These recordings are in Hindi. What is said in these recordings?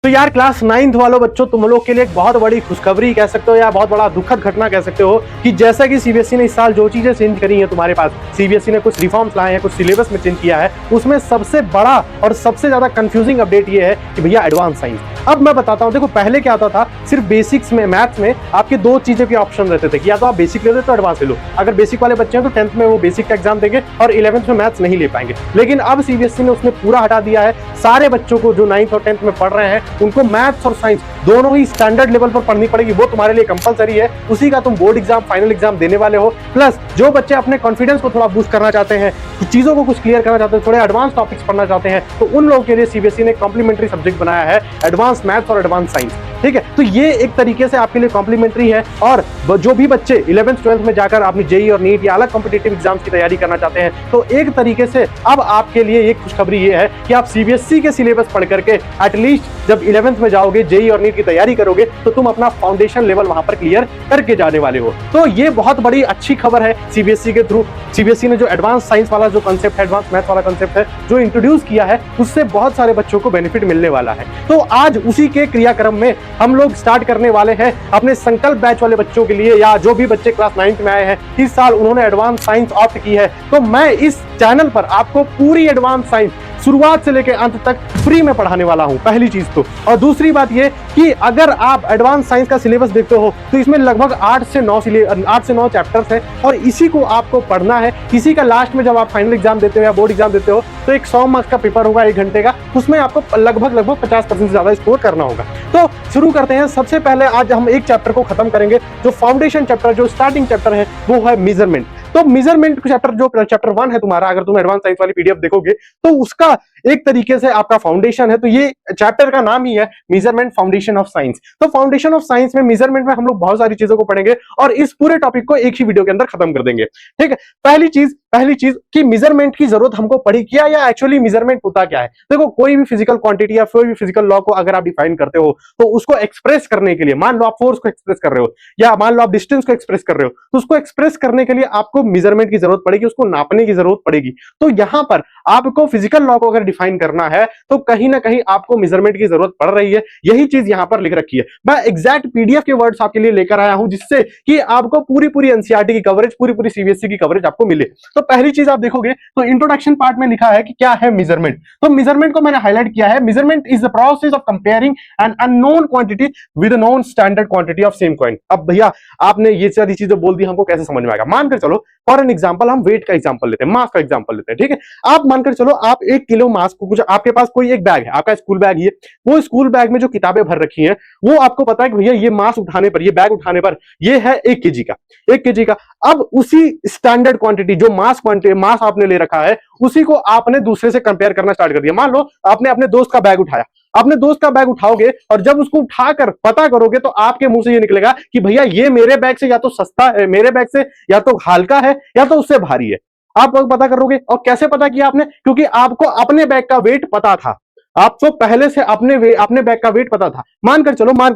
तो यार क्लास 9th वालों बच्चों, तुम लोग के लिए एक बहुत बड़ी खुशखबरी कह सकते हो या बहुत बड़ा दुखद घटना कह सकते हो कि जैसा कि सीबीएसई ने इस साल जो चीजें चेंज करी हैं तुम्हारे पास, सीबीएसई ने कुछ रिफॉर्म्स लाए हैं, कुछ सिलेबस में चेंज किया है, उसमें सबसे बड़ा और सबसे ज्यादा कंफ्यूजिंग अपडेट ये है कि भैया एडवांस साइंस। अब मैं बताता हूँ, देखो पहले क्या होता था, सिर्फ बेसिक्स में मैथ्स में आपके दो चीजों के ऑप्शन रहते थे कि या तो आप बेसिक ले लो तो एडवांस ले लो। अगर बेसिक वाले बच्चे हैं तो 10th में वो बेसिक का एग्जाम देंगे और 11th में मैथ्स नहीं ले पाएंगे। लेकिन अब सीबीएसई ने उसमें पूरा हटा दिया है, सारे बच्चों को जो 9th और 10th में पढ़ रहे हैं उनको मैथ्स और साइंस दोनों ही स्टैंडर्ड लेवल पर पढ़नी पड़ेगी। वो तुम्हारे लिए कंपलसरी है, उसी का तुम बोर्ड एग्जाम फाइनल एग्जाम देने वाले हो। प्लस जो बच्चे अपने कॉन्फिडेंस को थोड़ा बूस्ट करना चाहते हैं, चीजों को कुछ क्लियर करना चाहते हैं, थोड़े एडवांस टॉपिक्स पढ़ना चाहते हैं, तो उन लोगों के लिए सीबीएसई ने कॉम्प्लीमेंट्री सब्जेक्ट बनाया है एडवांस मैथ्स और एडवांस साइंस। ठीक है, तो ये एक तरीके से आपके लिए कॉम्प्लीमेंट्री है। और जो भी बच्चे 11th 12th में जाकर अपनी जेई और नीट या अलग कॉम्पिटिटिव एग्जाम्स की तैयारी करना चाहते हैं, तो एक तरीके से अब आपके लिए एक खुशखबरी ये है कि आप सीबीएसई के सिलेबस पढ़ करके एटलीस्ट जब 11th में जाओगे, जेई और नीट की तैयारी करोगे, तो तुम अपना फाउंडेशन लेवल वहां पर क्लियर करके जाने वाले हो। तो ये बहुत बड़ी अच्छी खबर है सीबीएसई के थ्रू। सीबीएसई ने जो एडवांस साइंस वाला जो कंसेप्ट है, एडवांस मैथ वाला कंसेप्ट है, जो इंट्रोड्यूस किया है, उससे बहुत सारे बच्चों को बेनिफिट मिलने वाला है। तो आज उसी के क्रियाक्रम में हम लोग स्टार्ट करने वाले हैं अपने संकल्प बैच वाले बच्चों के लिए, या जो भी बच्चे क्लास 9th में आए हैं, इस साल उन्होंने एडवांस साइंस ऑप्ट की है। तो मैं इस चैनल पर आपको पूरी एडवांस साइंस शुरुआत से लेकर अंत तक फ्री में पढ़ाने वाला हूं, पहली चीज तो। और दूसरी बात ये कि अगर आप एडवांस साइंस का सिलेबस देखते हो तो इसमें लगभग 8 से 9 चैप्टर्स हैं और इसी को आपको पढ़ना है। इसी का लास्ट में जब आप फाइनल एग्जाम देते हो या बोर्ड एग्जाम देते हो तो एक 100 मार्क्स का पेपर होगा 1 घंटे का, उसमें आपको लगभग 50% से ज्यादा स्कोर करना होगा। तो शुरू करते हैं। सबसे पहले आज हम एक चैप्टर को खत्म करेंगे, जो फाउंडेशन चैप्टर, जो स्टार्टिंग चैप्टर है, वो है मेजरमेंट। तो मेजरमेंट चैप्टर जो चैप्टर 1 है तुम्हारा, अगर तुम एडवांस साइंस वाली पीडीएफ देखोगे तो उसका एक तरीके से आपका फाउंडेशन है। तो ये चैप्टर का नाम ही है मेजरमेंट फाउंडेशन ऑफ साइंस। तो फाउंडेशन ऑफ साइंस में मेजरमेंट में हम लोग बहुत सारी चीजों को पढ़ेंगे और इस पूरे टॉपिक को एक ही वीडियो के अंदर खत्म कर देंगे। ठीक है, पहली चीज कि मेजरमेंट की जरूरत हमको पड़ी क्या, या एक्चुअली मेजरमेंट होता क्या है। देखो, कोई भी फिजिकल क्वांटिटी या कोई भी फिजिकल लॉ को अगर आप डिफाइन करते हो तो उसको एक्सप्रेस करने के लिए, मान लो आप फोर्स को एक्सप्रेस कर रहे हो या मान लो आप डिस्टेंस को एक्सप्रेस कर रहे हो, तो उसको एक्सप्रेस करने के लिए आपको मेजरमेंट की जरूरत पड़ेगी, उसको नापने की जरूरत पड़ेगी। तो यहां पर आपको फिजिकल लॉ को अगर डिफाइन करना है तो कहीं ना कहीं आपको मेजरमेंट की जरूरत पड़ रही है। यही चीज यहां पर लिख रखी है। मैं एग्जैक्ट पीडीएफ के वर्ड्स आपके लिए लेकर आया हूं, जिससे कि आपको पूरी एनसीईआरटी की कवरेज, पूरी सीबीएसई की कवरेज आपको मिले। तो पहली चीज आप देखोगे तो इंट्रोडक्शन पार्ट में लिखा है कि क्या है मेजरमेंट। तो मेजरमेंट को मैंने हाईलाइट किया है, measurement is the process of comparing an unknown quantity with known standard quantity of same coin. अब भैया आपने ये सारी चीजें बोल दी, हमको कैसे समझ में आएगा। मानकर चलो फॉर एन एग्जांपल, हम वेट का एग्जांपल लेते हैं, मास का एग्जांपल लेते हैं। ठीक है, आप मानकर चलो आप 1 किलो मास को, कुछ आपके पास कोई एक बैग है, आपका स्कूल बैग, ये वो स्कूल बैग में जो किताबें भर रखी हैं, वो आपको पता है कि भैया ये मास उठाने पर, ये बैग उठाने पर ये है 1 केजी का, 1 केजी का। अब उसी स्टैंडर्ड क्वांटिटी, जो मास क्वांटिटी, मास आपने ले रखा है, उसी को आपने दूसरे से कंपेयर करना स्टार्ट कर दिया। मान लो आपने अपने दोस्त का बैग उठाया, अपने दोस्त का बैग उठाओगे और जब उसको उठाकर पता करोगे तो आपके मुंह से ये निकलेगा कि भैया ये मेरे बैग से या तो सस्ता है, मेरे बैग से या तो हल्का है या तो उससे भारी है। आप पता करोगे, और कैसे पता किया आपने? क्योंकि आपको अपने बैग का वेट पता था, आपको पहले से अपने बैग का वेट पता था। मानकर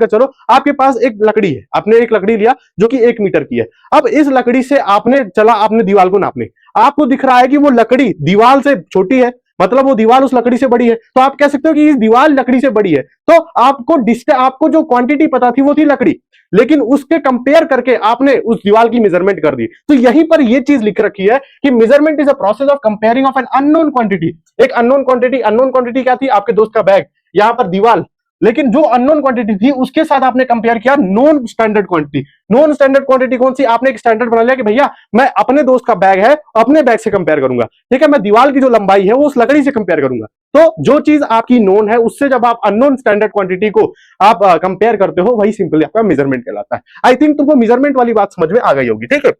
चलो आपके पास एक लकड़ी है, आपने एक लकड़ी लिया जो कि 1 मीटर की है। अब इस लकड़ी से आपने दीवार को नापने, आपको दिख रहा है कि वो लकड़ी दीवार से छोटी है, मतलब वो दीवार उस लकड़ी से बड़ी है, तो आप कह सकते हो कि इस दीवार लकड़ी से बड़ी है। तो आपको जो क्वांटिटी पता थी वो थी लकड़ी, लेकिन उसके कंपेयर करके आपने उस दीवार की मेजरमेंट कर दी। तो यहीं पर ये चीज लिख रखी है कि measurement is a process of comparing of an unknown quantity. एक अननोन क्वांटिटी क्या थी? आपके दोस्त का बैग, यहां पर दीवार, लेकिन जो अननोन क्वांटिटी थी उसके साथ आपने कंपेयर किया non standard quantity. Non standard quantity कौन सी? आपने एक स्टैंडर्ड बना लिया कि भैया मैं अपने दोस्त का बैग है, अपने बैग से कंपेयर करूंगा। ठीक है, मैं दीवार की जो लंबाई है वो उस लकड़ी से कंपेयर करूंगा। तो जो चीज आपकी नोन है उससे जब आप अननोन स्टैंडर्ड क्वांटिटी को आप कंपेयर करते हो, वही सिंपली आपका मेजरमेंट कहलाता है। आई थिंक तुमको मेजरमेंट वाली बात समझ में आ गई होगी। ठीक है,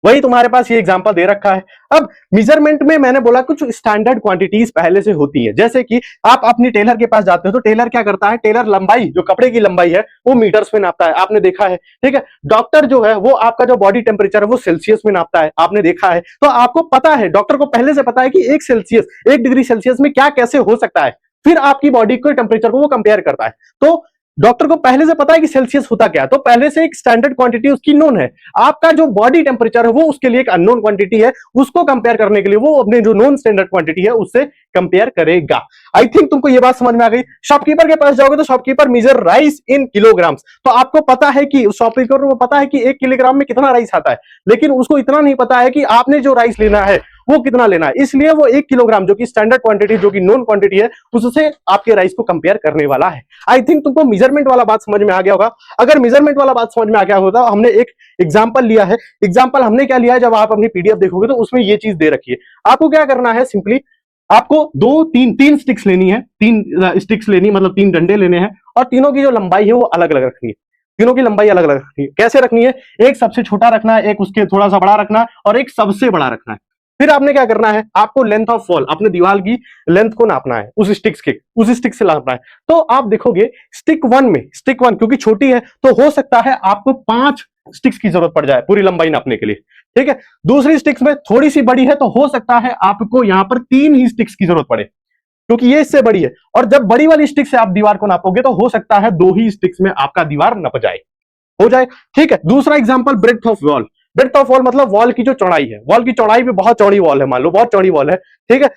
वही तुम्हारे पास ये एग्जांपल दे रखा है। अब मेजरमेंट में मैंने बोला कुछ स्टैंडर्ड क्वांटिटीज पहले से होती हैं, जैसे कि आप अपनी टेलर के पास जाते हो तो टेलर क्या करता है? टेलर लंबाई, जो कपड़े की लंबाई है वो मीटर्स में नापता है, आपने देखा है। ठीक है, डॉक्टर जो है वो आपका जो बॉडी टेम्परेचर है वो सेल्सियस में नापता है, आपने देखा है। तो आपको पता है, डॉक्टर को पहले से पता है कि 1 डिग्री सेल्सियस में क्या कैसे हो सकता है, फिर आपकी बॉडी के टेम्परेचर को वो कंपेयर करता है। तो डॉक्टर को पहले से पता है कि सेल्सियस होता क्या है, तो पहले से एक स्टैंडर्ड क्वांटिटी उसकी नोन है। आपका जो बॉडी टेम्परेचर है वो उसके लिए एक अननोन क्वांटिटी है, उसको कंपेयर करने के लिए वो अपने जो नॉन स्टैंडर्ड क्वांटिटी है उससे कंपेयर करेगा। आई थिंक तुमको ये बात समझ में आ गई। शॉपकीपर के पास जाओगे तो शॉपकीपर मेजर राइस इन किलोग्राम्स, तो आपको पता है कि शॉपकीपर को पता है कि 1 किलोग्राम में कितना राइस आता है, लेकिन उसको इतना नहीं पता है कि आपने जो राइस लेना है वो कितना लेना है, इसलिए वो 1 किलोग्राम जो कि स्टैंडर्ड क्वांटिटी, जो कि नॉन क्वांटिटी है, उससे आपके राइस को कंपेयर करने वाला है। आई थिंक तुमको मेजरमेंट वाला बात समझ में आ गया होगा। अगर मेजरमेंट वाला बात समझ में आ गया होता, हमने एक एग्जांपल लिया है। एग्जांपल हमने क्या लिया है, जब आप अपनी पीडीएफ देखोगे तो उसमें ये चीज दे रखी है। आपको क्या करना है, सिंपली आपको तीन स्टिक्स लेनी है, तीन स्टिक्स लेनी, मतलब 3 डंडे लेने हैं, और तीनों की जो लंबाई है वो अलग अलग रखनी है। तीनों की लंबाई अलग अलग रखनी है। कैसे रखनी है, एक सबसे छोटा रखना है, एक उसके थोड़ा सा बड़ा रखना है, और एक सबसे बड़ा रखना है। फिर आपने क्या करना है, आपको लेंथ ऑफ वॉल, अपने दीवार की लेंथ को नापना है, उस स्टिक से नापना है। तो आप देखोगे स्टिक वन क्योंकि छोटी है तो हो सकता है आपको 5 स्टिक्स की जरूरत पड़ जाए पूरी लंबाई नापने के लिए, ठीक है। दूसरी स्टिक्स में थोड़ी सी बड़ी है तो हो सकता है आपको यहां पर 3 ही स्टिक्स की जरूरत पड़े, क्योंकि ये इससे बड़ी है। और जब बड़ी वाली स्टिक से आप दीवार को नापोगे तो हो सकता है 2 ही स्टिक्स में आपका दीवार नप जाए, हो जाए, ठीक है। दूसरा example, breadth of wall. Breadth of wall मतलब वॉल की जो चौड़ाई है, वॉल की चौड़ाई भी बहुत चौड़ी वॉल है, मान लो बहुत चौड़ी वॉल है, ठीक है।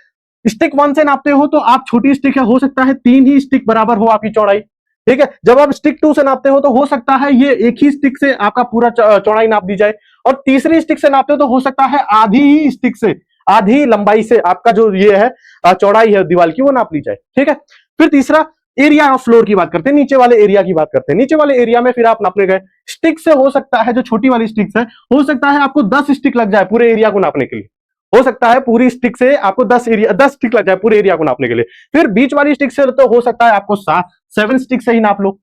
स्टिक 1 से नापते हो तो आप छोटी स्टिक है, हो सकता है 3 ही स्टिक बराबर हो आपकी चौड़ाई, ठीक है। जब आप स्टिक 2 से नापते हो तो हो सकता है ये एक ही स्टिक से आपका पूरा चौड़ाई नाप दी जाए, और तीसरी स्टिक से नापते हो तो हो सकता है आधी ही स्टिक से, आधी लंबाई से आपका जो ये है चौड़ाई है दीवार की, वो नाप ली जाए, ठीक है। फिर तीसरा एरिया ऑफ फ्लोर की बात करते हैं, नीचे वाले एरिया की बात करते हैं। नीचे वाले एरिया में फिर आप नापने गए, स्टिक से हो सकता है, जो छोटी वाली स्टिक्स है, हो सकता है आपको 10 स्टिक लग जाए पूरे एरिया को नापने के लिए, हो सकता है पूरी स्टिक से आपको 10 स्टिक लग जाए पूरे एरिया को नापने के लिए। फिर बीच वाली स्टिक से तो हो सकता है आपको 7 स्टिक से ही नाप लो,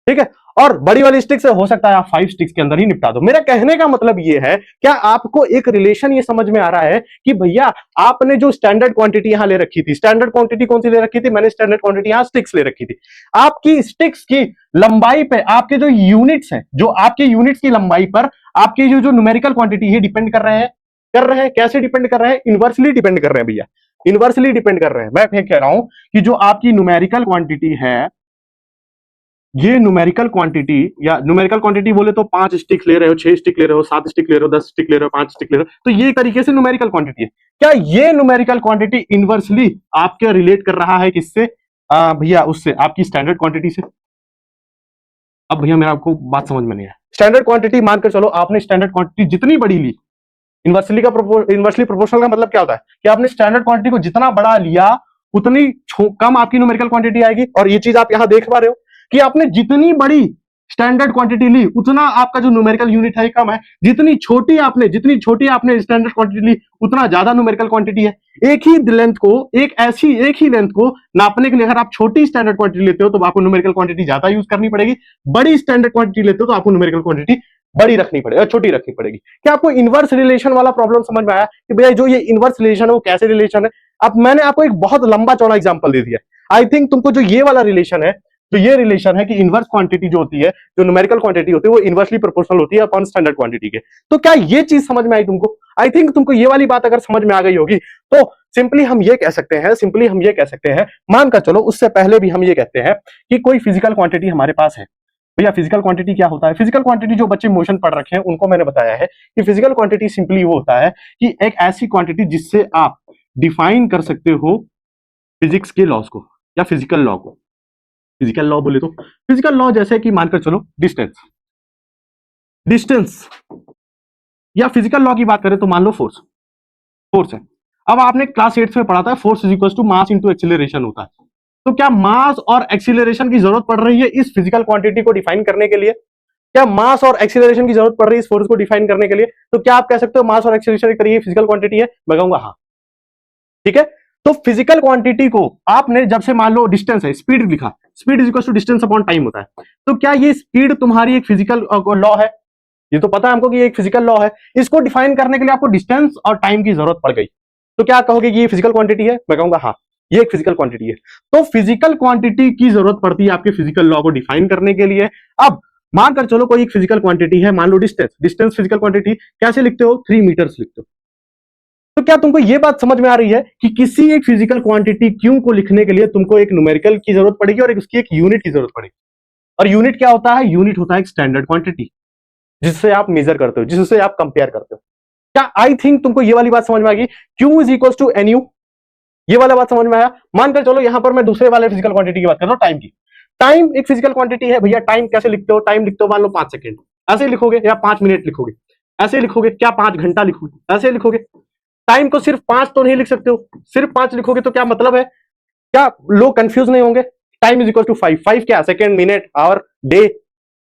ठीक है। और बड़ी वाली स्टिक से हो सकता है आप 5 स्टिक्स के अंदर ही निपटा दो। मेरा कहने का मतलब ये है, क्या आपको एक रिलेशन ये समझ में आ रहा है कि भैया आपने जो स्टैंडर्ड क्वांटिटी यहां ले रखी थी, स्टैंडर्ड क्वांटिटी कौन सी ले रखी थी, मैंने स्टैंडर्ड क्वांटिटी यहां स्टिक्स ले रखी थी। आपकी स्टिक्स की लंबाई पे आपके जो यूनिट्स हैं, जो आपके यूनिट्स की लंबाई पर आपकी जो न्यूमेरिकल क्वांटिटी है डिपेंड कर रहे हैं। कैसे डिपेंड कर रहे हैं, इनवर्सली डिपेंड कर रहे हैं भैया, इनवर्सली डिपेंड कर रहे हैं। मैं फिर कह रहा हूं कि जो आपकी न्यूमेरिकल क्वांटिटी है, ये न्यूमेरिकल क्वांटिटी, या न्यूमेरिकल क्वांटिटी बोले तो 5 स्टिक ले रहे हो, 6 स्टिक ले रहे हो, 7 स्टिक ले रहे हो, 10 स्टिक ले रहे हो, 5 स्टिक ले रहे हो, तो ये एक तरीके से न्यूमेरिकल क्वांटिटी है। क्या ये न्यूमेरिकल क्वांटिटी इनवर्सली आपके रिलेट कर रहा है किससे, भैया उससे, आपकी स्टैंडर्ड क्वांटिटी से। अब भैया मेरा आपको बात समझ में नहीं है। स्टैंडर्ड क्वांटिटी मानकर चलो, आपने स्टैंडर्ड क्वांटिटी जितनी बड़ी ली, इनवर्सली प्रोपोर्शनल का मतलब क्या होता है कि आपने स्टैंडर्ड क्वांटिटी को जितना बड़ा लिया उतनी कम आपकी न्यूमेरिकल क्वांटिटी आएगी। और ये चीज आप यहां देख पा रहे हो कि आपने जितनी बड़ी स्टैंडर्ड क्वांटिटी ली उतना आपका जो न्यूमेरिकल यूनिट है कम है, जितनी छोटी आपने स्टैंडर्ड क्वांटिटी ली उतना ज्यादा न्यूमेरिकल क्वांटिटी है। एक ही लेंथ को, एक ही लेंथ को नापने के लिए अगर आप छोटी स्टैंडर्ड क्वांटिटी लेते हो तो आपको न्यूमेरिकल क्वांटिटी ज्यादा यूज करनी पड़ेगी, बड़ी स्टैंडर्ड क्वांटिटी लेते हो तो आपको न्यूमेरिकल क्वांटिटी बड़ी रखनी पड़ेगी और छोटी रखनी पड़ेगी। क्या आपको इनवर्स रिलेशन वाला प्रॉब्लम समझ में आया कि भैया जो ये इनवर्स रिलेशन है वो कैसे रिलेशन है। अब मैंने आपको एक बहुत लंबा चौड़ा एग्जांपल दे दिया। आई थिंक तुमको जो ये वाला रिलेशन है, तो ये रिलेशन है कि इनवर्स क्वांटिटी जो होती है, जो न्यूमेरिकल क्वांटिटी होती है, वो इनवर्सली प्रोपोर्शनल होती है अपॉन स्टैंडर्ड क्वांटिटी के। तो क्या ये चीज समझ में आई तुमको? आई थिंक तुमको ये वाली बात अगर समझ में आ गई होगी तो सिंपली हम ये कह सकते हैं, मानकर चलो उससे पहले भी हम ये कहते हैं कि कोई फिजिकल क्वांटिटी हमारे पास है। भैया फिजिकल क्वांटिटी क्या होता है? फिजिकल क्वांटिटी, जो बच्चे मोशन पढ़ रखे हैं उनको मैंने बताया है कि फिजिकल क्वांटिटी सिंपली वो होता है कि एक ऐसी क्वांटिटी जिससे आप डिफाइन कर सकते हो फिजिक्स के लॉज को या फिजिकल लॉ को। फिजिकल लॉ बोले तो फिजिकल लॉ जैसे कि मानकर चलो डिस्टेंस, या फिजिकल लॉ की बात करें तो मान लो फोर्स है। अब आपने क्लास 8 में पढ़ा था force is equal to mass into acceleration होता है। तो क्या मास और एक्सीलरेशन की जरूरत पड़ रही है इस फिजिकल क्वांटिटी को डिफाइन करने के लिए? क्या मास और एक्सीलरेशन की जरूरत पड़ रही है इस फोर्स को डिफाइन करने के लिए? तो क्या आप कह सकते हो मास और एक्सीलरेशन एक तरीके फिजिकल क्वांटिटी है? मैं कहूंगा हाँ, ठीक है। तो फिजिकल क्वांटिटी को आपने जब से मान लो डिस्टेंस है, स्पीड लिखा, speed is equal to distance upon time होता है। तो क्या ये स्पीड तुम्हारी एक फिजिकल लॉ है? ये तो पता है हमको कि ये एक फिजिकल लॉ है। इसको डिफाइन करने के लिए आपको डिस्टेंस और टाइम की जरूरत पड़ गई, तो क्या कहोगे कि ये फिजिकल क्वांटिटी है? मैं कहूंगा हाँ, ये एक फिजिकल क्वांटिटी है। तो फिजिकल क्वांटिटी की जरूरत पड़ती है आपके फिजिकल लॉ को डिफाइन करने के लिए। अब मानकर चलो कोई एक फिजिकल क्वांटिटी है, मान लो डिस्टेंस फिजिकल क्वांटिटी कैसे लिखते हो? 3 मीटर्स लिखते हो। तो क्या तुमको यह बात समझ में आ रही है कि किसी एक फिजिकल क्वांटिटी क्यू को लिखने के लिए तुमको एक न्यूमेरिकल की जरूरत पड़ेगी और उसकी एक यूनिट की जरूरत पड़ेगी। और यूनिट क्या होता है? यूनिट होता है एक स्टैंडर्ड क्वांटिटी जिससे आप मेजर करते हो, जिससे आप कंपेयर करते हो। क्या आई थिंक तुमको ये वाली बात समझ में आ गई? Q is equal to N U, ये वाला बात समझ में आया। मानकर चलो यहां पर मैं दूसरे वाले फिजिकल क्वांटिटी की बात कर रहा हूं, टाइम की। टाइम एक फिजिकल क्वांटिटी है भैया। टाइम कैसे लिखते हो? टाइम लिखते हो मान लो 5 सेकंड, ऐसे लिखोगे, या 5 मिनट लिखोगे, ऐसे लिखोगे, क्या 5 घंटा लिखोगे, ऐसे लिखोगे। टाइम को सिर्फ 5 तो नहीं लिख सकते हो, सिर्फ 5 लिखोगे तो क्या मतलब है? क्या लोग कंफ्यूज नहीं होंगे? टाइम इज इक्वल टू 5, 5 क्या? Second, minute, hour, day,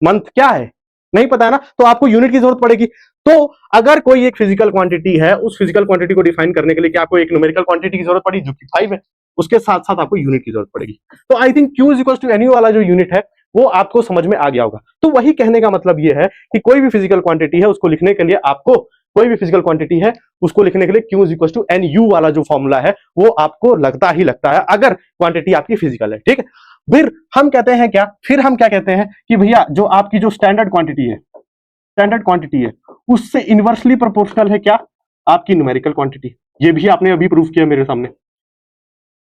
month, क्या है? नहीं पता है ना, तो आपको यूनिट की जरूरत पड़ेगी। तो अगर कोई एक फिजिकल क्वांटिटी है, उस फिजिकल क्वांटिटी को डिफाइन करने के लिए क्या आपको एक न्यूमेरिकल क्वांटिटी की जरूरत पड़ी जो कि 5 है, उसके साथ साथ आपको यूनिट की जरूरत पड़ेगी। तो I think Q is equal to N U वाला जो यूनिट है वो आपको समझ में आ गया होगा। तो वही कहने का मतलब ये है कि कोई भी फिजिकल क्वांटिटी है उसको लिखने के लिए आपको, कोई भी फिजिकल क्वांटिटी है उसको लिखने के लिए Q is equal to N U वाला जो फॉर्मूला है वो आपको लगता ही लगता है, अगर क्वांटिटी आपकी फिजिकल है। ठीक है, फिर हम कहते हैं क्या, फिर हम क्या कहते हैं कि भैया जो आपकी जो स्टैंडर्ड क्वांटिटी है, स्टैंडर्ड क्वांटिटी है उससे इनवर्सली प्रोपोर्शनल है क्या? आपकी न्यूमेरिकल क्वांटिटी। ये भी आपने अभी प्रूफ किया मेरे सामने,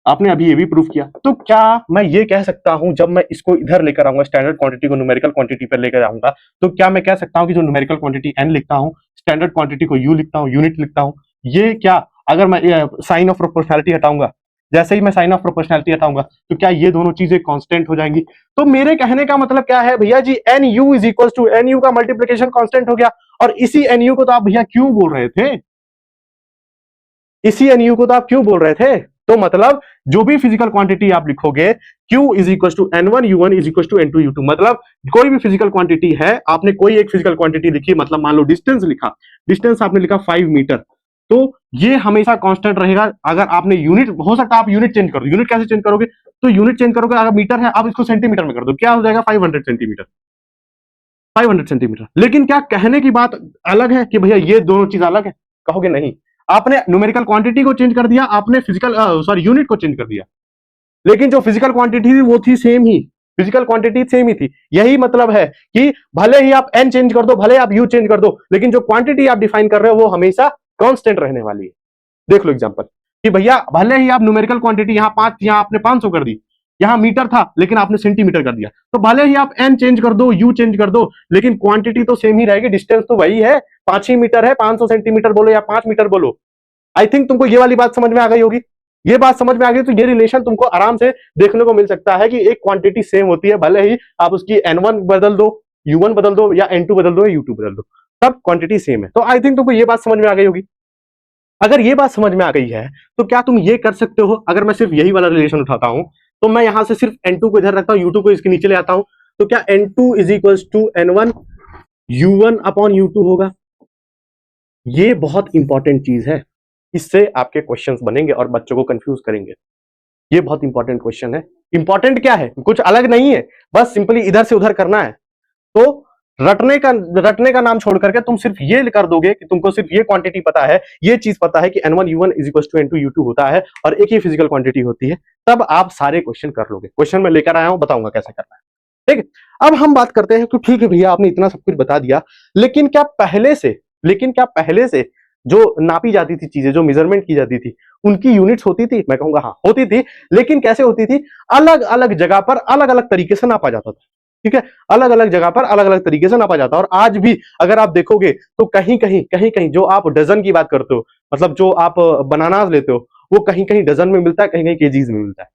आपने अभी ये भी प्रूफ किया। तो क्या मैं ये कह सकता हूं, जब मैं इसको इधर लेकर आऊंगा, स्टैंडर्ड क्वांटिटी को न्यूमेरिकल क्वांटिटी पर लेकर आऊंगा, तो क्या मैं कह सकता हूं कि जो न्यूमेरिकल क्वांटिटी n लिखता हूं, स्टैंडर्ड क्वांटिटी को u लिखता हूं, यूनिट लिखता हूं, ये क्या, अगर मैं साइन ऑफ प्रोपोर्शनैलिटी हटाऊंगा, जैसे ही मैं साइन ऑफ प्रोपोर्शनैलिटी हटाऊंगा, तो क्या ये दोनों चीजें कांस्टेंट हो जाएंगी? तो मेरे कहने का मतलब क्या है भैया जी, N U is equal to N U का मल्टीप्लीकेशन कांस्टेंट हो गया, और इसी एन यू को तो आप भैया क्यों बोल रहे थे, इसी एनयू को तो आप क्यों बोल रहे थे? तो मतलब जो भी फिजिकल क्वांटिटी आप लिखोगे, Q is equal to N1 U1 is equal to N2 U2, मतलब कोई भी फिजिकल क्वांटिटी है, आपने कोई एक फिजिकल क्वांटिटी लिखी, मतलब मान लो डिस्टेंस लिखा, डिस्टेंस आपने लिखा 5 मीटर, तो ये हमेशा कांस्टेंट रहेगा। अगर आपने यूनिट, हो सकता है आप यूनिट चेंज कर दो, यूनिट कैसे चेंज करोगे? तो यूनिट चेंज करोगे, अगर मीटर है आप इसको सेंटीमीटर में कर दो, क्या हो जाएगा? 500 सेंटीमीटर, 500 सेंटीमीटर। लेकिन क्या कहने की बात अलग है कि भैया ये दोनों चीज अलग है? कहोगे नहीं, आपने न्यूमेरिकल क्वांटिटी को चेंज कर दिया, आपने फिजिकल सॉरी यूनिट को चेंज कर दिया, लेकिन जो फिजिकल क्वांटिटी थी वो थी सेम ही, फिजिकल क्वांटिटी सेम ही थी। यही मतलब है कि भले ही आप n चेंज कर दो, भले आप u चेंज कर दो, लेकिन जो क्वांटिटी आप डिफाइन कर रहे हो वो हमेशा कांस्टेंट रहने वाली है। देख लो एग्जांपल कि भैया भले ही आप न्यूमेरिकल क्वांटिटी यहाँ 5, यहाँ आपने 500 कर दी, यहाँ मीटर था लेकिन आपने सेंटीमीटर कर दिया, तो भले ही आप n चेंज कर दो, u चेंज कर दो, लेकिन क्वांटिटी तो सेम ही रहेगी, डिस्टेंस तो वही है, 5 ही मीटर है, 500 सेंटीमीटर बोलो या 5 मीटर बोलो। आई थिंक तुमको ये वाली बात समझ में आ गई होगी। ये बात समझ में आ गई तो ये रिलेशन तुमको आराम से देखने को मिल सकता है कि एक क्वांटिटी सेम होती है, भले ही आप उसकी n1 बदल दो, u1 बदल दो, या n2 बदल दो, या u2 बदल दो, सब क्वांटिटी सेम है। तो आई थिंक तुमको ये बात समझ में आ गई होगी। अगर ये बात समझ में आ गई है तो क्या तुम ये कर सकते हो, अगर मैं सिर्फ यही वाला रिलेशन उठाता हूं, तो मैं यहां से सिर्फ n2 को इधर रखता हूं, u2 को इसके नीचे ले आता हूं, तो क्या n2 is equal to n1 u1 upon u2 होगा? ये बहुत इंपॉर्टेंट चीज है, इससे आपके क्वेश्चंस बनेंगे और बच्चों को कंफ्यूज करेंगे। ये बहुत इंपॉर्टेंट क्वेश्चन है। इंपॉर्टेंट क्या है, कुछ अलग नहीं है, बस सिंपली इधर से उधर करना है। तो रटने का नाम छोड़ करके तुम सिर्फ ये कर दोगे कि तुमको सिर्फ ये क्वांटिटी पता है, ये चीज पता है कि n1 u1 is equal to n2 u2 होता है और एक ही फिजिकल क्वांटिटी होती है, तब आप सारे क्वेश्चन कर लोगे। क्वेश्चन मैं लेकर आया हूं, बताऊंगा कैसे करना है। ठीक है, अब हम बात करते हैं कि ठीक है भैया आपने इतना सब कुछ बता दिया, लेकिन क्या पहले से जो नापी जाती थी चीजें, जो मेजरमेंट की जाती थी, उनकी यूनिट्स होती थी? मैं कहूंगा हाँ होती थी, लेकिन कैसे होती थी? अलग अलग जगह पर अलग अलग तरीके से नापा जाता था। ठीक है, अलग अलग जगह पर अलग अलग तरीके से नापा जाता है। और आज भी अगर आप देखोगे तो कहीं कहीं जो आप डजन की बात करते हो, मतलब जो आप बनानास लेते हो, वो कहीं कहीं डजन में मिलता है, कहीं कहीं केजीज में मिलता है।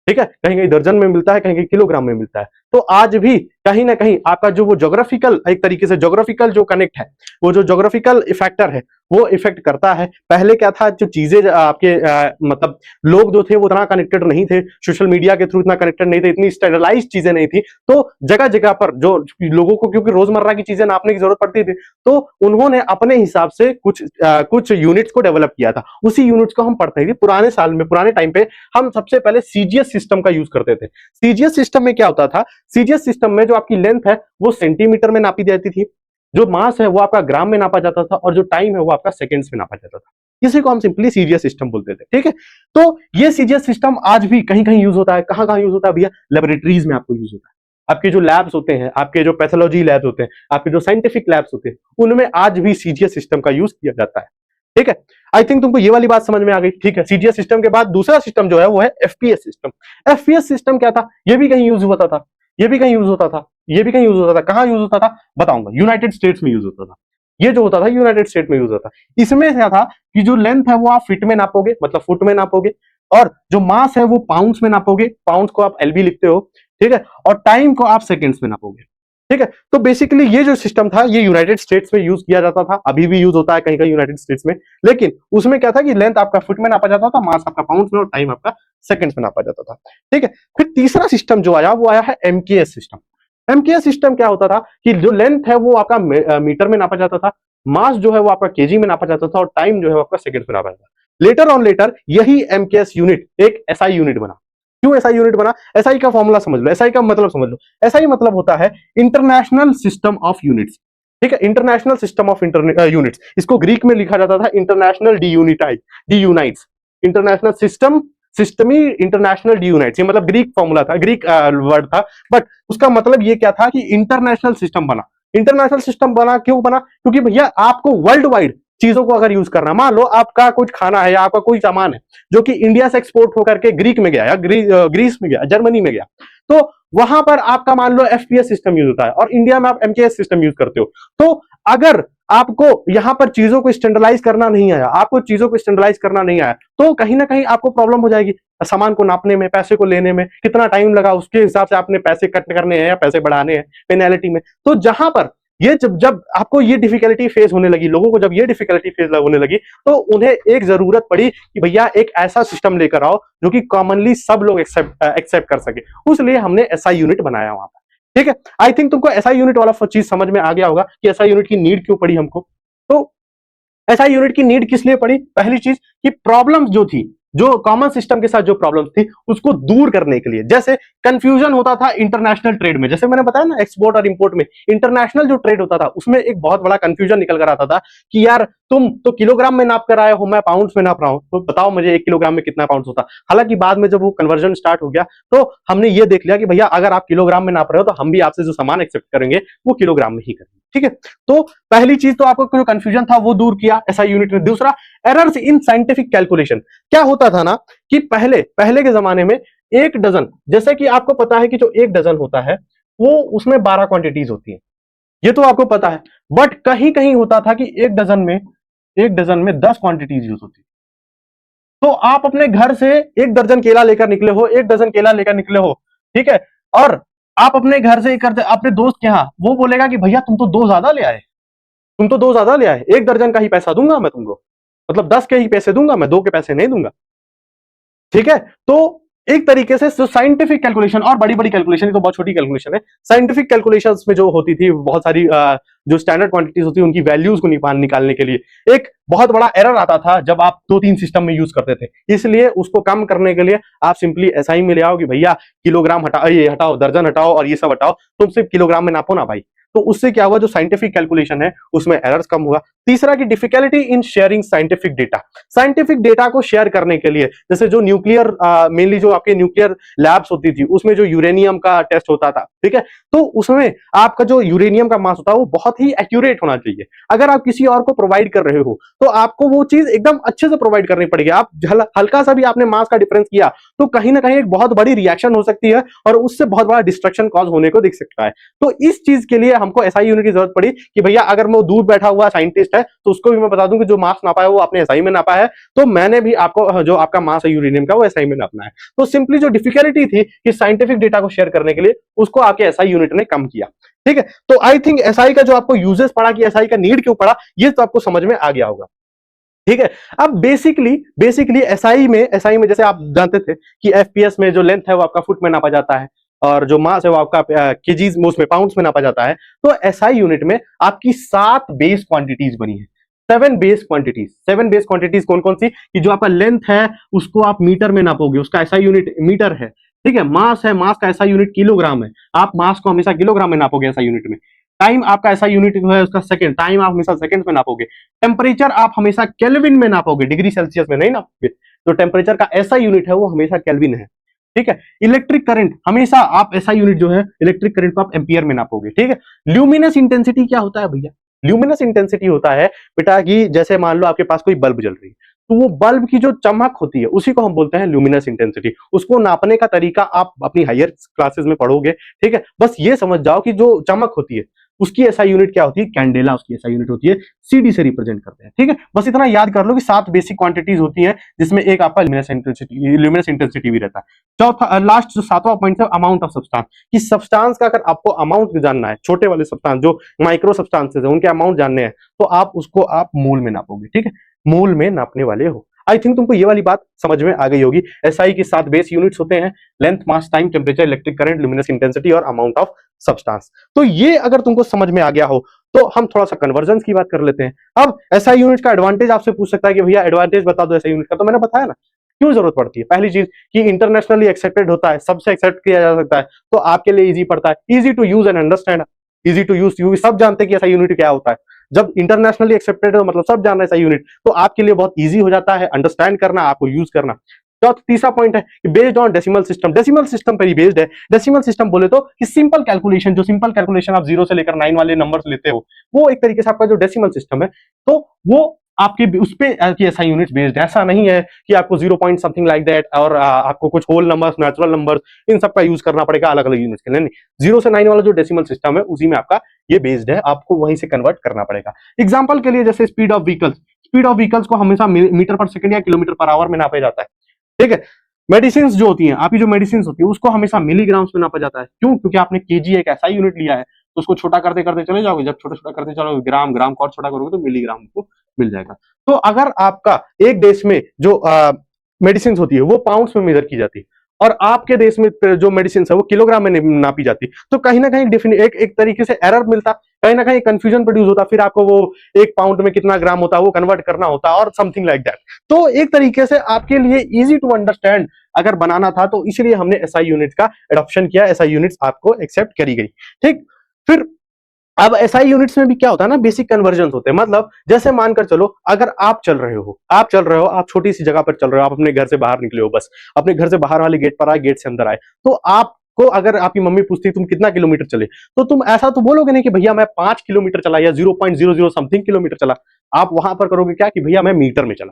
ठीक है, कहीं कहीं दर्जन में मिलता है, कहीं कहीं किलोग्राम में मिलता है। तो आज भी कहीं ना कहीं आपका जो वो ज्योग्राफिकल, एक तरीके से ज्योग्राफिकल जो कनेक्ट है, वो जो ज्योग्राफिकल इफेक्टर है वो इफेक्ट करता है। पहले क्या था, जो चीजें आपके मतलब लोग जो थे वो इतना कनेक्टेड नहीं थे, सोशल मीडिया के थ्रू इतना कनेक्टेड नहीं थे, इतनी स्टैंडर्डाइज्ड चीजें नहीं थी, तो जगह जगह पर जो लोगों को क्योंकि रोजमर्रा की चीजें नापने की जरूरत पड़ती थी, तो उन्होंने अपने हिसाब से कुछ यूनिट्स को डेवलप किया था। उसी यूनिट्स को हम पढ़ते थे पुराने साल में, पुराने टाइम पे हम सबसे पहले सीजीएस सिस्टम का यूज करते थे। सीजीएस सिस्टम में क्या होता था, सीजीएस सिस्टम में जो आपकी लेंथ है वो सेंटीमीटर में नापी जाती थी, जो मास है वो आपका ग्राम में नापा जाता था, और जो टाइम है वो आपका सेकंड्स में नापा जाता था। इसी को हम सिंपली सीजीएस सिस्टम बोलते थे। ठीक है, तो ये सीजीएस सिस्टम आज भी कहीं कहीं यूज होता है। कहां कहां यूज होता है भैया? लेबोरेटरीज में आपको यूज होता है। आपके जो लैब्स होते हैं, आपके जो पैथोलॉजी लैब्स होते हैं, आपके जो साइंटिफिक लैब्स होते हैं, उनमें आज भी सीजीएस सिस्टम का यूज किया जाता है। ठीक है, आई थिंक तुमको ये वाली बात समझ में आ गई। ठीक है, सीजीएस सिस्टम के बाद दूसरा सिस्टम जो है वो है एफपीएस सिस्टम। एफपीएस सिस्टम क्या था? ये भी कहीं यूज होता था, ये भी कहीं यूज होता था, ये भी कहीं यूज होता था। कहां यूज होता था बताऊंगा, यूनाइटेड स्टेट्स में यूज होता था। ये जो होता था यूनाइटेड स्टेट में यूज होता था। इसमें क्या था कि जो लेंथ है वो आप फीट में नापोगे, मतलब फुट में नापोगे, और जो मास है वो पाउंड्स में नापोगे, पाउंड्स को आप एलबी लिखते हो, ठीक है, और टाइम को आप सेकेंड्स में नापोगे, ठीक है। तो बेसिकली ये जो सिस्टम था ये यूनाइटेड स्टेट्स में यूज किया जाता था, अभी भी यूज होता है कहीं कहीं यूनाइटेड स्टेट्स में, लेकिन उसमें क्या था कि लेंथ आपका फुट में नापा जाता था, मास आपका पाउंड्स में और टाइम आपका सेकंड्स में नापा जाता था, ठीक है। फिर तीसरा सिस्टम जो आया वो आया है एमकेएस सिस्टम। एमकेएस सिस्टम क्या होता था कि जो लेंथ है वो आपका मीटर में नापा जाता था, मास जो है वो आपका केजी में नापा जाता था और टाइम जो है वो आपका सेकंड में नापा जाता था। लेटर ऑन लेटर यही एमकेएस यूनिट एक एसआई यूनिट बना। क्यों एसआई यूनिट बना? एसआई का फॉर्मूला समझ लो, एसआई का मतलब समझ लो। एसआई मतलब होता है इंटरनेशनल सिस्टम ऑफ यूनिट्स, ठीक है, इंटरनेशनल सिस्टम ऑफ यूनिट्स। इसको ग्रीक में लिखा जाता था इंटरनेशनल डी यूनाइट्स, इंटरनेशनल सिस्टम, सिस्टमी इंटरनेशनल डी यूनाइट्स, ये मतलब ग्रीक फॉर्मूला था, ग्रीक वर्ड था, बट उसका मतलब ये क्या था कि इंटरनेशनल सिस्टम बना। इंटरनेशनल सिस्टम बना क्यों बना? क्योंकि भैया आपको वर्ल्ड वाइड चीजों को अगर यूज करना, मान लो आपका कुछ खाना है या आपका कोई सामान है जो कि इंडिया से एक्सपोर्ट होकर के ग्रीक में गया या ग्रीस में गया, जर्मनी में गया, तो वहां पर आपका मान लो एफपीएस सिस्टम यूज होता है और इंडिया में आप एमकेएस सिस्टम यूज करते हो। तो अगर आपको यहां पर चीजों को स्टैंडर्डाइज करना नहीं आया, आपको चीजों को स्टैंडर्डाइज करना नहीं आया, तो कहीं ना कहीं आपको प्रॉब्लम हो जाएगी सामान को नापने में, पैसे को लेने में, कितना टाइम लगा उसके हिसाब से आपने पैसे कट करने हैं या पैसे बढ़ाने हैं पेनल्टी में। तो जहां पर ये जब आपको ये डिफिकल्टी फेस होने लगी, लोगों को जब ये डिफिकल्टी फेस होने लगी, तो उन्हें एक जरूरत पड़ी कि भैया एक ऐसा सिस्टम लेकर आओ जो कि कॉमनली सब लोग एक्सेप्ट कर सके। उसलिए हमने एसआई यूनिट बनाया वहां पर, ठीक है। आई थिंक तुमको एसआई यूनिट वाला चीज समझ में आ गया होगा कि एसआई यूनिट की नीड क्यों पड़ी हमको। तो एसआई यूनिट की नीड किस लिए पड़ी? पहली चीज कि प्रॉब्लम्स जो थी, जो कॉमन सिस्टम के साथ जो प्रॉब्लम्स थी उसको दूर करने के लिए, जैसे कंफ्यूजन होता था इंटरनेशनल ट्रेड में, जैसे मैंने बताया ना एक्सपोर्ट और इंपोर्ट में, इंटरनेशनल जो ट्रेड होता था उसमें एक बहुत बड़ा कंफ्यूजन निकल कर आता था कि यार तुम तो किलोग्राम में नाप कर आए हो, मैं पाउंड्स में नाप रहा हूं, तो बताओ मुझे 1 किलोग्राम में कितना पाउंड्स होता। हालांकि बाद में जब वो कन्वर्जन स्टार्ट हो गया तो हमने ये देख लिया कि भैया अगर आप किलोग्राम में नाप रहे हो तो हम भी आपसे जो सामान एक्सेप्ट करेंगे वो किलोग्राम में ही करेंगे, ठीक है। तो पहली चीज तो आपको जो कंफ्यूजन था वो दूर किया एसआई यूनिट ने। दूसरा, एरर्स इन साइंटिफिक कैलकुलेशन। क्या होता था ना कि पहले के जमाने में एक डजन, जैसे कि आपको पता है कि जो एक डजन होता है वो उसमें 12 क्वांटिटीज होती है, ये तो आपको पता है, बट कहीं कहीं होता था कि एक डजन में 10 क्वांटिटीज यूज होती। तो आप अपने घर से एक दर्जन केला लेकर निकले हो, एक डजन केला लेकर निकले हो, ठीक है, और आप अपने घर से अपने दोस्त के यहां, वो बोलेगा कि भैया तुम तो दो ज्यादा ले आए, तुम तो दो ज्यादा ले आए, एक दर्जन का ही पैसा दूंगा मैं तुमको, मतलब 10 के ही पैसे दूंगा मैं, 2 के पैसे नहीं दूंगा, ठीक है। तो एक तरीके से साइंटिफिक कैलकुलेशन और बड़ी बड़ी कैलकुलेशन, तो बहुत छोटी कैलकुलेशन है, साइंटिफिक कैलकुलेशंस में जो होती थी बहुत सारी जो स्टैंडर्ड क्वांटिटीज होती है उनकी वैल्यूज को निकालने के लिए एक बहुत बड़ा एरर आता था जब आप 2-3 सिस्टम में यूज करते थे। इसलिए उसको कम करने के लिए आप सिंपली एसआई में ले आओ कि भैया किलोग्राम हटाओ, ये हटाओ, दर्जन हटाओ और ये सब हटाओ, तुम सिर्फ किलोग्राम में नापो ना भाई। तो उससे क्या हुआ, जो साइंटिफिक कैलकुलेशन है उसमें एरर्स कम हुआ। तीसरा की difficulty in sharing scientific data. Scientific data को शेयर करने के लिए, जैसे जो न्यूक्लियर मेनली जो आपके न्यूक्लियर लैब्स होती थी उसमें जो यूरेनियम का टेस्ट होता था, ठीक है, तो उसमें आपका जो यूरेनियम का मास होता है वो बहुत ही एक्यूरेट होना चाहिए। अगर आप किसी और को प्रोवाइड कर रहे हो तो आपको वो चीज एकदम अच्छे से प्रोवाइड करनी पड़ेगी। आप हल्का सा भी आपने मास का डिफरेंस किया तो कहीं ना कहीं एक बहुत बड़ी रिएक्शन हो सकती है और उससे बहुत बड़ा डिस्ट्रक्शन कॉज होने को दिख सकता है। तो इस चीज के लिए हमको एसआई यूनिट की जरूरत पड़ी कि भैया अगर वो दूर बैठा हुआ साइंटिस्ट है तो उसको भी मैं बता दूं कि जो मास नापा है वो आपने एसआई में नापा है, तो मैंने भी आपको जो आपका मास है यूरेनियम का वो एसआई में नापना है। तो सिंपली जो डिफिकल्टी थी कि साइंटिफिक डेटा को शेयर करने के लिए, उसको आपके एसआई यूनिट ने कम किया, ठीक है। तो आई थिंक एसआई का जो आपको यूजेस पड़ा कि एसआई का नीड क्यों पड़ा, ये तो आपको समझ में आ गया होगा, ठीक है। अब बेसिकली एसआई में जैसे आप जानते थे कि एफपीएस में जो लेंथ है वो आपका फुट में नापा जाता है और जो मास है वो आपका केजीज में, उसमें पाउंड्स में नापा जाता है। तो एसआई यूनिट में आपकी 7 बेस क्वांटिटीज बनी है, 7 बेस क्वांटिटीज कौन कौन सी? कि जो आपका लेंथ है उसको आप मीटर में नापोगे, उसका एसआई यूनिट मीटर है, ठीक है। मास है, मास का एसआई यूनिट किलोग्राम है, आप मास को हमेशा किलोग्राम में नापोगे एसआई यूनिट में। टाइम आपका ऐसा यूनिट है उसका सेकंड, टाइम आप हमेशा सेकंड में नापोगे। टेम्परेचर आप हमेशा केल्विन में नापोगे, डिग्री सेल्सियस में नहीं नापोगे। जो टेम्परेचर का ऐसा यूनिट है वो हमेशा केल्विन है, ठीक है। इलेक्ट्रिक करंट हमेशा आप ऐसा यूनिट जो है इलेक्ट्रिक करंट को आप एम्पियर में नापोगे, ठीक है। ल्यूमिनस इंटेंसिटी क्या होता है भैया? ल्यूमिनस इंटेंसिटी होता है बेटा कि जैसे मान लो आपके पास कोई बल्ब जल रही है तो वो बल्ब की जो चमक होती है उसी को हम बोलते हैं ल्यूमिनस इंटेंसिटी। उसको नापने का तरीका आप अपनी हायर क्लासेस में पढ़ोगे, ठीक है। बस ये समझ जाओ कि जो चमक होती है उसकी एसआई यूनिट क्या होती है, कैंडेला उसकी एसआई यूनिट होती है, सीडी से रिप्रेजेंट करते हैं। ठीक है, बस इतना याद कर लो कि 7 बेसिक क्वांटिटीज होती हैं, जिसमें एक आपका ल्यूमिनस इंटेंसिटी भी रहता है। चौथा लास्ट जो 7वां पॉइंट है, अमाउंट ऑफ सब्सटेंस, कि सब्सटेंस का अगर आपको अमाउंट जानना है, छोटे वाले सब्सटेंस जो माइक्रो सब्सटेंसेस है उनके अमाउंट जानने हैं, तो आप उसको आप मोल में नापोगे। ठीक है, मोल में नापने वाले हो। आई थिंक तुमको ये वाली बात समझ में आ गई होगी। एसआई की 7 बेस यूनिट्स होते हैं, length, mass, time, temperature, electric current, luminous intensity और अमाउंट ऑफ सब्सटेंस। तो ये अगर तुमको समझ में आ गया हो तो हम थोड़ा सा कन्वर्जन की बात कर लेते हैं। अब एसआई यूनिट का एडवांटेज आपसे पूछ सकता है कि भैया एडवांटेज बता दो एसआई यूनिट का, तो मैंने बताया ना क्यों जरूरत पड़ती है। पहली चीज कि इंटरनेशनली एक्सेप्टेड होता है, सबसे एक्सेप्ट किया जा सकता है, तो आपके लिए इजी पड़ता है, easy to use and understand, easy to use, सब जानते हैं कि एसआई यूनिट क्या होता है। जब इंटरनेशनली एक्सेप्टेड हो मतलब सब जान रहे हैं एसआई यूनिट, तो आपके लिए बहुत इजी हो जाता है अंडरस्टैंड करना, आपको यूज करना। तो तीसरा पॉइंट है कि based on decimal system, decimal system पर ही बेस्ड है। डेसिमल सिस्टम बोले तो कि सिंपल कैलकुलेशन, जो सिंपल कैलकुलेशन आप 0 से लेकर 9 वाले नंबर्स लेते हो, वो एक तरीके से आपका जो डेसिमल सिस्टम है, तो वो आपके उस पे एसआई यूनिट्स बेस्ड है। ऐसा नहीं है कि आपको 0 पॉइंट समथिंग लाइक दैट और आपको कुछ होल नंबर्स, नेचुरल नंबर्स, इन सब का यूज करना पड़ेगा अलग अलग यूनिट्स के लिए। नहीं, 0 से 9 वाला जो डेसिमल सिस्टम है उसी में आपका ये बेस्ड है, आपको वहीं से कन्वर्ट करना पड़ेगा। एग्जाम्पल के लिए जैसे speed of vehicles, speed of vehicles को हमेशा मीटर पर सेकंड या किलोमीटर पर आवर में नापा जाता है। ठीक है, मेडिसिन जो होती हैं, आपकी जो मेडिसिन होती है उसको हमेशा मिलीग्राम्स में नापा जाता है। क्यों? क्योंकि आपने केजी एक ऐसा यूनिट लिया है, तो उसको छोटा करते करते चले जाओगे, जब छोटा छोटा करते चलोगे ग्राम, ग्राम को और छोटा करोगे तो मिलीग्राम को मिल जाएगा। तो अगर आपका एक देश में जो मेडिसिन होती है वो पाउंड्स में मेजर की जाती है और आपके देश में जो मेडिसिन है वो किलोग्राम में नापी जाती, तो कहीं ना कहीं एक तरीके से एरर मिलता, कहीं ना कहीं कंफ्यूजन प्रोड्यूस होता, फिर आपको वो एक पाउंड में कितना ग्राम होता है वो कन्वर्ट करना होता और समथिंग लाइक दैट। तो एक तरीके से आपके लिए इजी टू अंडरस्टैंड अगर बनाना था, तो इसलिए हमने एसआई यूनिट का एडॉप्शन किया, एसआई यूनिट्स आपको एक्सेप्ट करी गई। ठीक, फिर अब एसआई यूनिट्स में भी क्या होता है ना, बेसिक कन्वर्जन होते हैं। मतलब जैसे मानकर चलो अगर आप चल रहे हो, आप छोटी सी जगह पर चल रहे हो, आप अपने घर से बाहर निकले हो, बस अपने घर से बाहर वाले गेट पर आए, गेट से अंदर आए, तो आपको अगर आपकी मम्मी पूछती तुम कितना किलोमीटर चले, तो तुम ऐसा तो बोलोगे नहीं कि भैया मैं 5 किलोमीटर चला या 0.00 समथिंग किलोमीटर चला। आप वहां पर करोगे क्या कि भैया मैं मीटर में चला,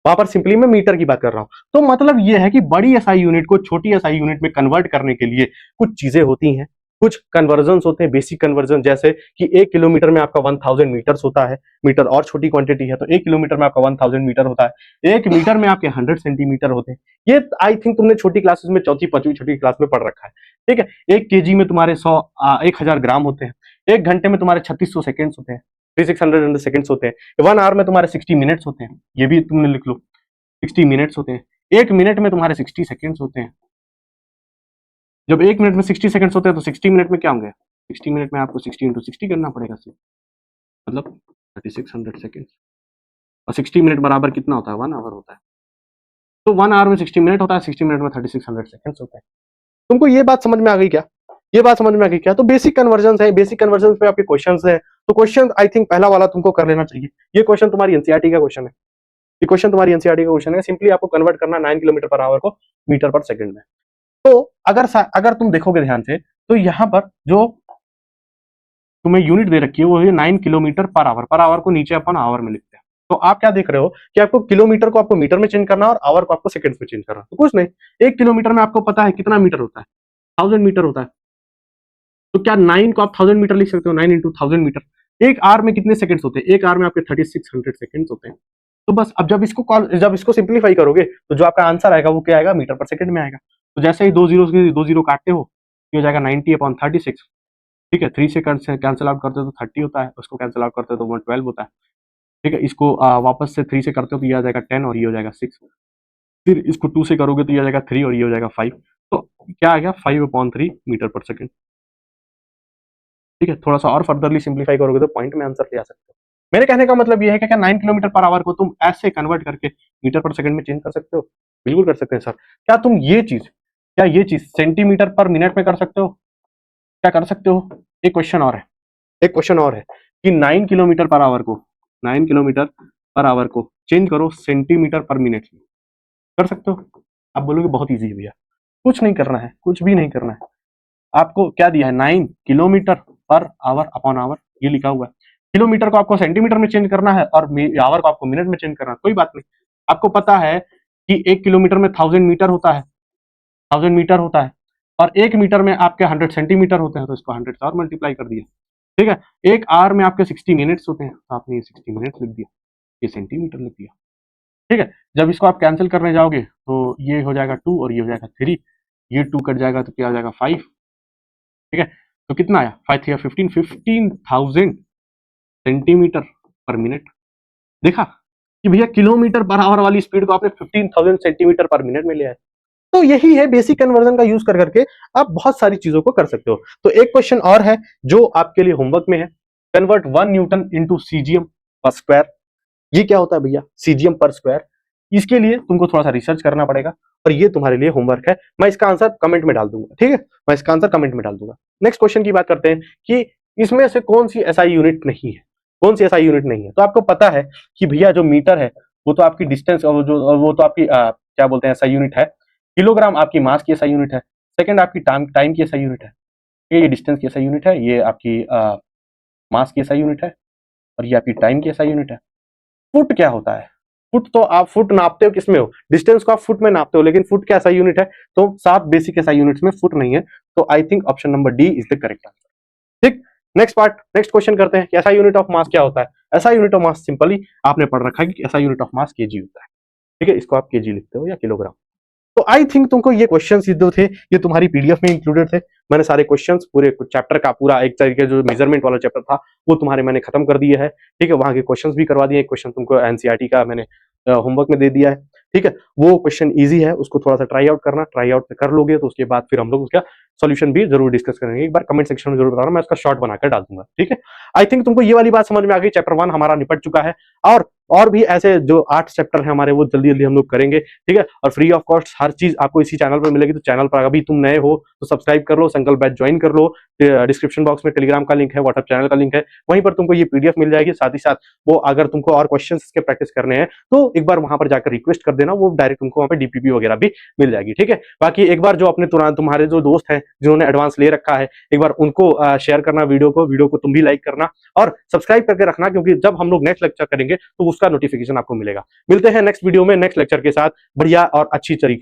वहां पर सिंपली मैं मीटर की बात कर रहा हूं। तो मतलब यह है कि बड़ी एसआई यूनिट को छोटी एसआई यूनिट में कन्वर्ट करने के लिए कुछ चीजें होती हैं, कुछ कन्वर्जन होते हैं, बेसिक कन्वर्जन, जैसे कि 1 किलोमीटर में आपका 1000 मीटर्स होता है, मीटर और छोटी क्वांटिटी है, तो 1 किलोमीटर में आपका 1000 मीटर होता है, 1 मीटर में आपके 100 सेंटीमीटर होते हैं। ये आई थिंक तुमने छोटी क्लासेस में, चौथी पांचवी छोटी क्लास में पढ़ रखा है। ठीक है, 1 केजी में तुम्हारे 1000 ग्राम होते हैं, 1 घंटे में तुम्हारे 3600 सेकेंड्स होते हैं, 3600 सेकेंड्स होते हैं, 1 आवर में तुम्हारे 60 मिनट्स होते हैं, ये भी तुमने लिख लो, 60 मिनट्स होते हैं, 1 मिनट में तुम्हारे 60 सेकेंड्स होते हैं। जब 1 मिनट में 60 सेकंड्स होते हैं तो 60 मिनट में क्या होंगे, 60 मिनट में आपको 60 × 60 करना पड़ेगा, मतलब 3600 सेकंड, और 60 मिनट बराबर कितना होता है, 1 आवर होता है। तो 1 आवर में 60 मिनट होता है, 60 मिनट में 3600 सेकंड्स होता है। तुमको ये बात समझ में आ गई क्या? ये बात समझ में आ गई क्या? तो बेसिक कन्वर्जन है, बेसिक कन्वर्जन पे आपके क्वेश्चन है, तो क्वेश्चन आई थिंक पहला वाला तुमको कर लेना चाहिए। ये क्वेश्चन तुम्हारी एनसीईआरटी का क्वेश्चन है, ये क्वेश्चन तुम्हारी एनसीईआरटी का क्वेश्चन है। सिंपली आपको कन्वर्ट करना 9 किलोमीटर पर आवर को मीटर पर सेकंड में। तो अगर तुम देखोगे ध्यान से, तो यहां पर जो तुम्हें यूनिट दे रखी है वो है 9 kilometre per hour. Per hour को नीचे अपन आवर में लिखते हैं। तो आप क्या देख रहे हो कि आपको किलोमीटर को आपको मीटर में चेंज करना और आवर को आपको सेकंड्स में चेंज करना। तो कुछ नहीं, 1 किलोमीटर में आपको पता है कितना मीटर होता है, 1000 मीटर होता है। तो क्या 9 को आप 1000 मीटर लिख सकते हो, 9 × 1000 मीटर। 1 आवर में कितने सेकंड्स होते हैं, 1 आवर में आपके 3600 सेकंड्स होते हैं। तो बस अब जब इसको सिंप्लीफाई करोगे तो जो आपका आंसर आएगा वो क्या आएगा, मीटर पर सेकंड में आएगा। तो जैसे ही 2 जीरो काटते हो, ये हो जाएगा 90/36। ठीक है, 3 से कैंसिल आउट करते हो तो 30 होता है, उसको कैंसिल आउट करते हो तो 112 होता है। ठीक है, इसको वापस से 3 से करते हो तो ये आ जाएगा 10 और ये हो जाएगा 6। फिर इसको 2 से करोगे तो ये आ जाएगा 3 और ये हो जाएगा 5। तो क्या आ गया, 5/3 मीटर पर सेकंड। ठीक है, थोड़ा सा और फर्दरली सिंप्लीफाई करोगे तो पॉइंट में आंसर ले आ सकते हो। मेरे कहने का मतलब ये है कि क्या 9 किलोमीटर पर आवर को तुम ऐसे कन्वर्ट करके मीटर पर सेकंड में चेंज कर सकते हो? बिल्कुल कर सकते हैं सर। क्या तुम ये चीज सेंटीमीटर पर मिनट में कर सकते हो? क्या कर सकते हो? एक क्वेश्चन और है कि 9 किलोमीटर पर आवर को चेंज करो सेंटीमीटर पर मिनट में, कर सकते हो? आप बोलोगे बहुत ईजी है भैया, कुछ नहीं करना है, कुछ भी नहीं करना है। आपको क्या दिया है, 9 kilometre per hour upon our, ये लिखा हुआ है। किलोमीटर को आपको सेंटीमीटर में चेंज करना है और आवर को आपको मिनट में चेंज करना है, कोई बात नहीं। आपको पता है कि 1 किलोमीटर में 1000 मीटर होता है, 1000 मीटर होता है, और 1 मीटर में आपके 100 सेंटीमीटर होते हैं, तो इसको 100 से और मल्टीप्लाई कर दिया। ठीक है, एक आवर में आपके 60 मिनट्स होते हैं, तो आपने ये 60 मिनट्स लिख दिया, ये सेंटीमीटर लिख दिया। ठीक है, जब इसको आप कैंसिल करने जाओगे तो ये हो जाएगा 2 और ये हो जाएगा 3, ये 2 कट जाएगा तो क्या हो जाएगा 5। ठीक है, तो कितना आया 5 या 15,000 सेंटीमीटर पर मिनट। देखा कि भैया किलोमीटर पर आवर वाली स्पीड को आपने 15,000 सेंटीमीटर पर मिनट में लिया है। तो यही है बेसिक कन्वर्जन का यूज कर करके आप बहुत सारी चीजों को कर सकते हो। तो एक क्वेश्चन और है जो आपके लिए होमवर्क में है, कन्वर्ट 1 न्यूटन इनटू सीजीएम पर स्क्वायर। ये क्या होता है भैया सीजीएम पर स्क्वायर? इसके लिए तुमको थोड़ा सा रिसर्च करना पड़ेगा और ये तुम्हारे लिए होमवर्क है। मैं इसका आंसर कमेंट में डाल दूंगा, ठीक है, मैं इसका आंसर कमेंट में डाल दूंगा। नेक्स्ट क्वेश्चन की बात करते हैं कि इसमें से कौन सी एसआई यूनिट नहीं है, कौन सी एसआई यूनिट नहीं है। तो आपको पता है कि भैया जो मीटर है वो तो आपकी डिस्टेंस और वो तो आपकी क्या बोलते हैं एसआई यूनिट है। किलोग्राम आपकी मास की एसआई यूनिट है। सेकंड आपकी टाइम की एसआई यूनिट है। ये डिस्टेंस की एसआई यूनिट है, ये आपकी मास की एसआई यूनिट है और ये आपकी टाइम की एसआई यूनिट है। फुट क्या होता है? फुट तो आप फुट नापते हो किसमें हो, डिस्टेंस को आप फुट में नापते हो, लेकिन फुट क्या एसआई यूनिट है? तो 7 बेसिक एसआई यूनिट्स में फुट नहीं है। तो I think option number D is the correct answer. ठीक, नेक्स्ट क्वेश्चन करते हैं कि एसआई यूनिट ऑफ मास क्या होता है। SI unit of mass simply आपने पढ़ रखा है कि SI unit of mass KG होता है। ठीक है, इसको आप केजी लिखते हो या किलोग्राम। तो आई थिंक तुमको ये क्वेश्चंस जो थे ये तुम्हारी पीडीएफ में इंक्लूडेड थे। मैंने सारे क्वेश्चंस पूरे चैप्टर का पूरा एक तरीके जो मेजरमेंट वाला चैप्टर था वो तुम्हारे मैंने खत्म कर दिया है। ठीक है, वहां के क्वेश्चंस भी करवा दिए, क्वेश्चन तुमको एनसीईआरटी का मैंने होमवर्क में दे दिया है। ठीक है, वो क्वेश्चन इजी है, उसको थोड़ा सा ट्राई आउट करना, ट्राई आउट कर लोगे तो उसके बाद फिर हम लोग उसका सॉल्यूशन भी जरूर डिस्कस करेंगे। एक बार कमेंट सेक्शन में जरूर बताना, मैं उसका शॉर्ट बनाकर डाल दूंगा। ठीक है, आई थिंक तुमको ये वाली बात समझ में आ गई। चैप्टर 1 हमारा निपट चुका है और भी ऐसे जो 8 चैप्टर है हमारे वो जल्दी जल्दी हम लोग करेंगे। ठीक है, और फ्री ऑफ कॉस्ट हर चीज आपको इसी चैनल पर मिलेगी। तो चैनल पर अभी तुम नए हो तो सब्सक्राइब कर लो, संकल्प बैच ज्वाइन कर लो। डिस्क्रिप्शन बॉक्स में टेलीग्राम का लिंक है, व्हाट्सएप चैनल का लिंक है, वहीं पर तुमको ये पीडीएफ मिल जाएगी। साथ ही साथ वो अगर तुमको और क्वेश्चन के प्रैक्टिस करने हैं तो एक बार वहां पर जाकर रिक्वेस्ट कर देना, वो डायरेक्ट तुमको वहां पर डीपीपी वगैरह भी मिल जाएगी। ठीक है, बाकी एक बार जो अपने तुम्हारे जो दोस्त हैं जिन्होंने एडवांस ले रखा है, एक बार उनको शेयर करना वीडियो को तुम भी लाइक करना और सब्सक्राइब करके रखना, क्योंकि जब हम लोग नेक्स्ट लेक्चर करेंगे तो उसका नोटिफिकेशन आपको मिलेगा। मिलते हैं नेक्स्ट वीडियो में नेक्स्ट लेक्चर के साथ बढ़िया और अच्छी तरीके